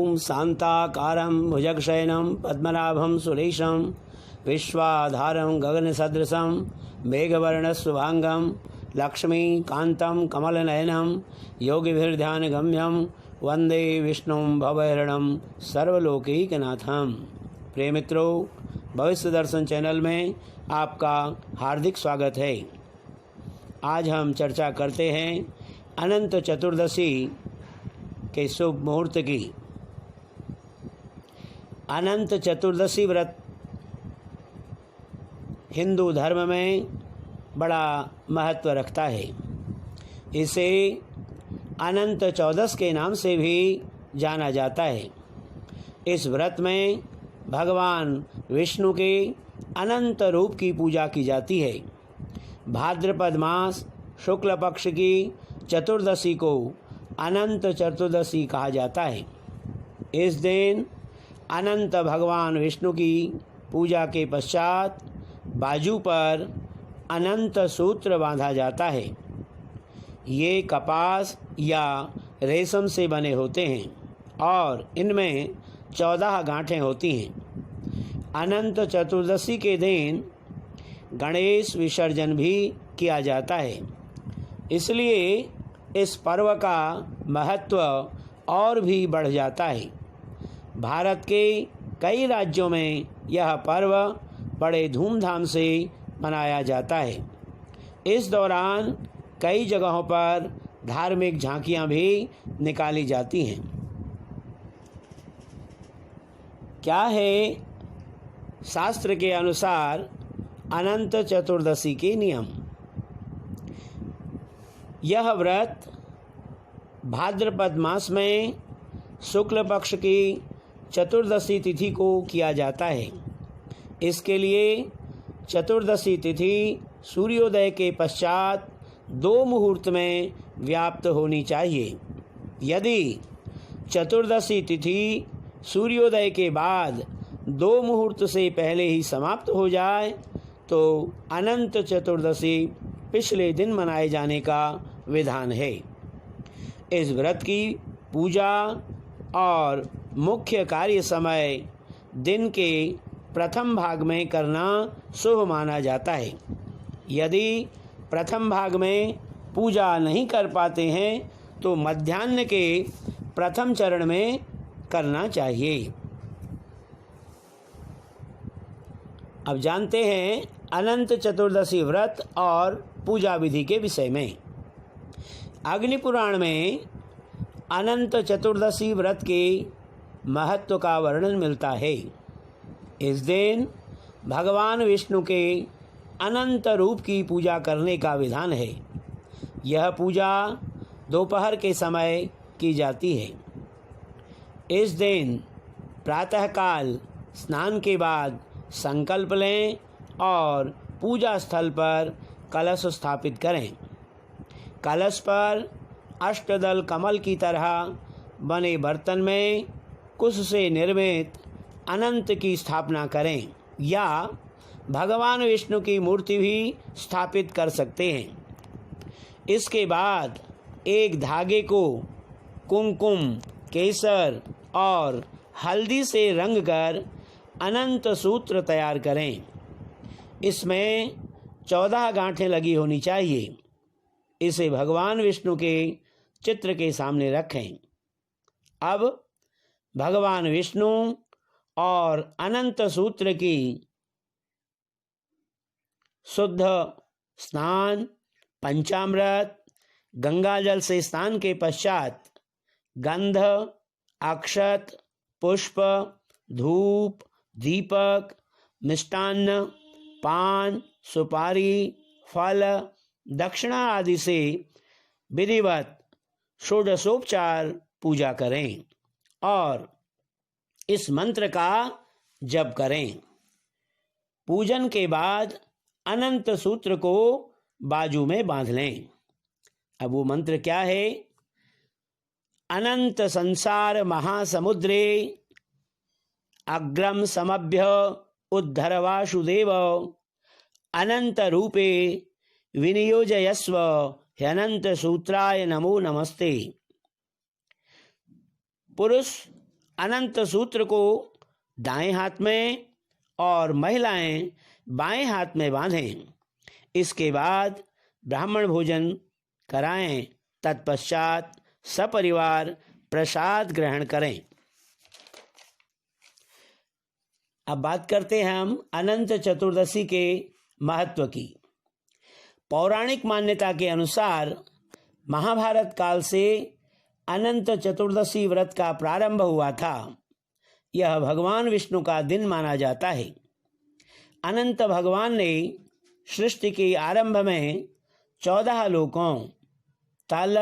ओम शांताकारं भुजगशयनं पद्मनाभं सुरेशं विश्वाधारं गगनसदृशं मेघवर्णशुभांगं लक्ष्मीकान्तं कमलनयनं योगिभिर्ध्यानगम्यं वंदे विष्णुं भवहरणं सर्वलोकैकनाथं। प्रिय मित्रों, भविष्य दर्शन चैनल में आपका हार्दिक स्वागत है। आज हम चर्चा करते हैं अनंत चतुर्दशी के शुभ मुहूर्त की। अनंत चतुर्दशी व्रत हिंदू धर्म में बड़ा महत्व रखता है। इसे अनंत चौदस के नाम से भी जाना जाता है। इस व्रत में भगवान विष्णु के अनंत रूप की पूजा की जाती है। भाद्रपद मास शुक्ल पक्ष की चतुर्दशी को अनंत चतुर्दशी कहा जाता है। इस दिन अनंत भगवान विष्णु की पूजा के पश्चात बाजू पर अनंत सूत्र बांधा जाता है। ये कपास या रेशम से बने होते हैं और इनमें 14 गांठें होती हैं। अनंत चतुर्दशी के दिन गणेश विसर्जन भी किया जाता है। इसलिए इस पर्व का महत्व और भी बढ़ जाता है। भारत के कई राज्यों में यह पर्व बड़े धूमधाम से मनाया जाता है। इस दौरान कई जगहों पर धार्मिक झांकियां भी निकाली जाती हैं। क्या है शास्त्र के अनुसार अनंत चतुर्दशी के नियम? यह व्रत भाद्रपद मास में शुक्ल पक्ष की चतुर्दशी तिथि को किया जाता है। इसके लिए चतुर्दशी तिथि सूर्योदय के पश्चात 2 मुहूर्त में व्याप्त होनी चाहिए। यदि चतुर्दशी तिथि सूर्योदय के बाद 2 मुहूर्त से पहले ही समाप्त हो जाए तो अनंत चतुर्दशी पिछले दिन मनाए जाने का विधान है। इस व्रत की पूजा और मुख्य कार्य समय दिन के प्रथम भाग में करना शुभ माना जाता है। यदि प्रथम भाग में पूजा नहीं कर पाते हैं तो मध्याह्न के प्रथम चरण में करना चाहिए। अब जानते हैं अनंत चतुर्दशी व्रत और पूजा विधि के विषय में। अग्नि पुराण में अनंत चतुर्दशी व्रत के महत्व का वर्णन मिलता है। इस दिन भगवान विष्णु के अनंत रूप की पूजा करने का विधान है। यह पूजा दोपहर के समय की जाती है। इस दिन प्रातःकाल स्नान के बाद संकल्प लें और पूजा स्थल पर कलश स्थापित करें। कलश पर अष्टदल कमल की तरह बने बर्तन में कुश से निर्मित अनंत की स्थापना करें या भगवान विष्णु की मूर्ति भी स्थापित कर सकते हैं। इसके बाद एक धागे को कुमकुम, केसर और हल्दी से रंग कर अनंत सूत्र तैयार करें। इसमें 14 गांठें लगी होनी चाहिए। इसे भगवान विष्णु के चित्र के सामने रखें। अब भगवान विष्णु और अनंत सूत्र की शुद्ध स्नान, पंचामृत, गंगा जल से स्नान के पश्चात गंध, अक्षत, पुष्प, धूप, दीपक, मिष्टान्न, पान, सुपारी, फल, दक्षिणा आदि से विधिवत षोडशोपचार पूजा करें और इस मंत्र का जप करें। पूजन के बाद अनंत सूत्र को बाजू में बांध लें। अब वो मंत्र क्या है? अनंत संसार महासमुद्रे अग्रम समभ्य उद्धर वासुदेव अनंत रूपे विनियोजयस्व ह्यनंत सूत्राय नमो नमस्ते। पुरुष अनंत सूत्र को दाएं हाथ में और महिलाएं बाएं हाथ में बांधें। इसके बाद ब्राह्मण भोजन कराएं। तत्पश्चात सपरिवार प्रसाद ग्रहण करें। अब बात करते हैं हम अनंत चतुर्दशी के महत्व की। पौराणिक मान्यता के अनुसार महाभारत काल से अनंत चतुर्दशी व्रत का प्रारंभ हुआ था। यह भगवान विष्णु का दिन माना जाता है। अनंत भगवान ने सृष्टि के आरंभ में 14 लोकों तल,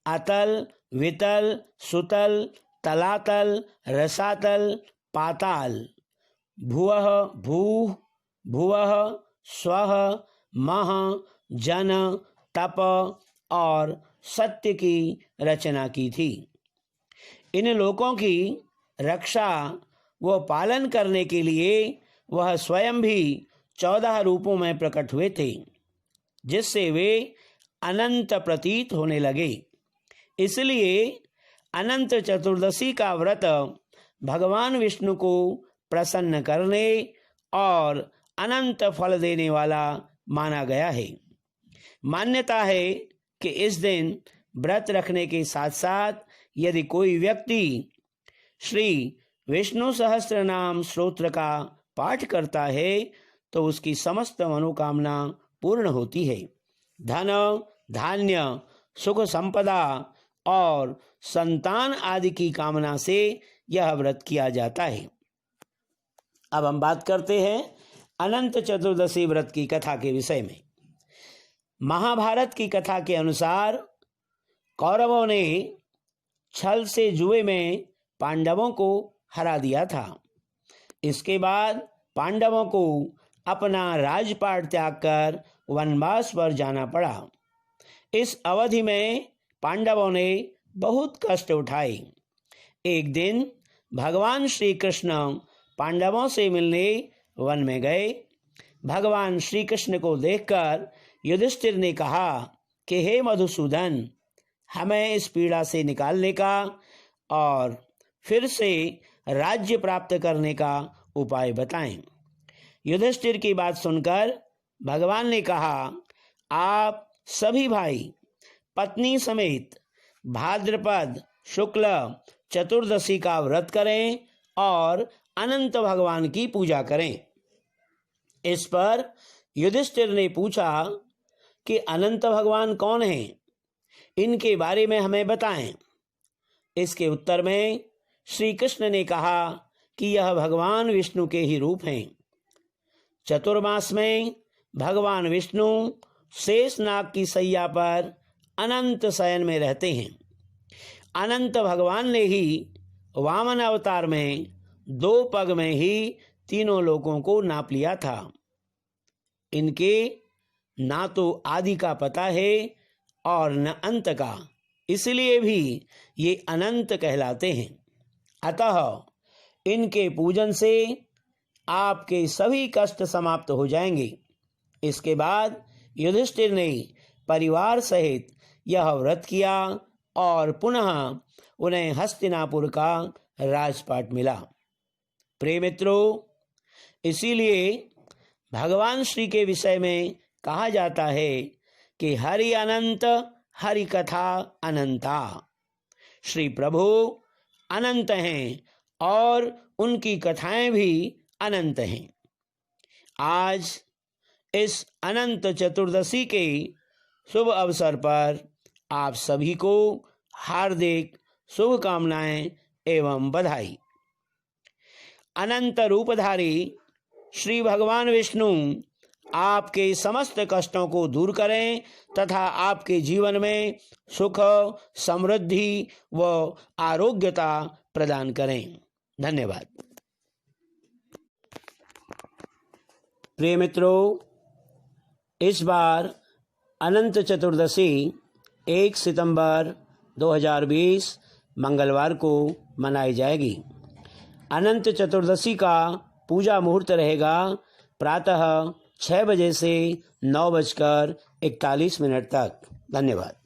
अतल, वितल, सुतल, तलातल, रसातल, पाताल, भुवः, भूः, भुवः, स्वः, मह, जन, तप और सत्य की रचना की थी। इन लोकों की रक्षा व पालन करने के लिए वह स्वयं भी 14 रूपों में प्रकट हुए थे, जिससे वे अनंत प्रतीत होने लगे। इसलिए अनंत चतुर्दशी का व्रत भगवान विष्णु को प्रसन्न करने और अनंत फल देने वाला माना गया है। मान्यता है कि इस दिन व्रत रखने के साथ साथ यदि कोई व्यक्ति श्री विष्णु सहस्त्र नाम स्तोत्र का पाठ करता है तो उसकी समस्त मनोकामना पूर्ण होती है। धन, धान्य, सुख संपदा और संतान आदि की कामना से यह व्रत किया जाता है। अब हम बात करते हैं अनंत चतुर्दशी व्रत की कथा के विषय में। महाभारत की कथा के अनुसार कौरवों ने छल से जुए में पांडवों को हरा दिया था। इसके बाद पांडवों को अपना राजपाट त्याग कर वनवास पर जाना पड़ा। इस अवधि में पांडवों ने बहुत कष्ट उठाए। एक दिन भगवान श्री कृष्ण पांडवों से मिलने वन में गए। भगवान श्री कृष्ण को देखकर युधिष्ठिर ने कहा कि हे मधुसूदन, हमें इस पीड़ा से निकालने का और फिर से राज्य प्राप्त करने का उपाय बताएं। युधिष्ठिर की बात सुनकर भगवान ने कहा, आप सभी भाई पत्नी समेत भाद्रपद शुक्ल चतुर्दशी का व्रत करें और अनंत भगवान की पूजा करें। इस पर युधिष्ठिर ने पूछा कि अनंत भगवान कौन हैं? इनके बारे में हमें बताएं। इसके उत्तर में श्री कृष्ण ने कहा कि यह भगवान विष्णु के ही रूप हैं। चतुर्मास में भगवान विष्णु शेषनाग की सैया पर अनंत शयन में रहते हैं। अनंत भगवान ने ही वामन अवतार में 2 पग में ही तीनों लोकों को नाप लिया था। इनके ना तो आदि का पता है और न अंत का, इसलिए भी ये अनंत कहलाते हैं। अतः इनके पूजन से आपके सभी कष्ट समाप्त हो जाएंगे। इसके बाद युधिष्ठिर ने परिवार सहित यह व्रत किया और पुनः उन्हें हस्तिनापुर का राजपाट मिला। प्रिय मित्रों, इसीलिए भगवान श्री के विषय में कहा जाता है कि हरि अनंत, हरि कथा अनंता। श्री प्रभु अनंत हैं और उनकी कथाएं भी अनंत हैं। आज इस अनंत चतुर्दशी के शुभ अवसर पर आप सभी को हार्दिक शुभकामनाएं एवं बधाई। अनंत रूपधारी श्री भगवान विष्णु आपके समस्त कष्टों को दूर करें तथा आपके जीवन में सुख, समृद्धि व आरोग्यता प्रदान करें। धन्यवाद। प्रिय मित्रों, इस बार अनंत चतुर्दशी 1 सितंबर 2020 मंगलवार को मनाई जाएगी। अनंत चतुर्दशी का पूजा मुहूर्त रहेगा प्रातः 6 बजे से 9:41 तक। धन्यवाद।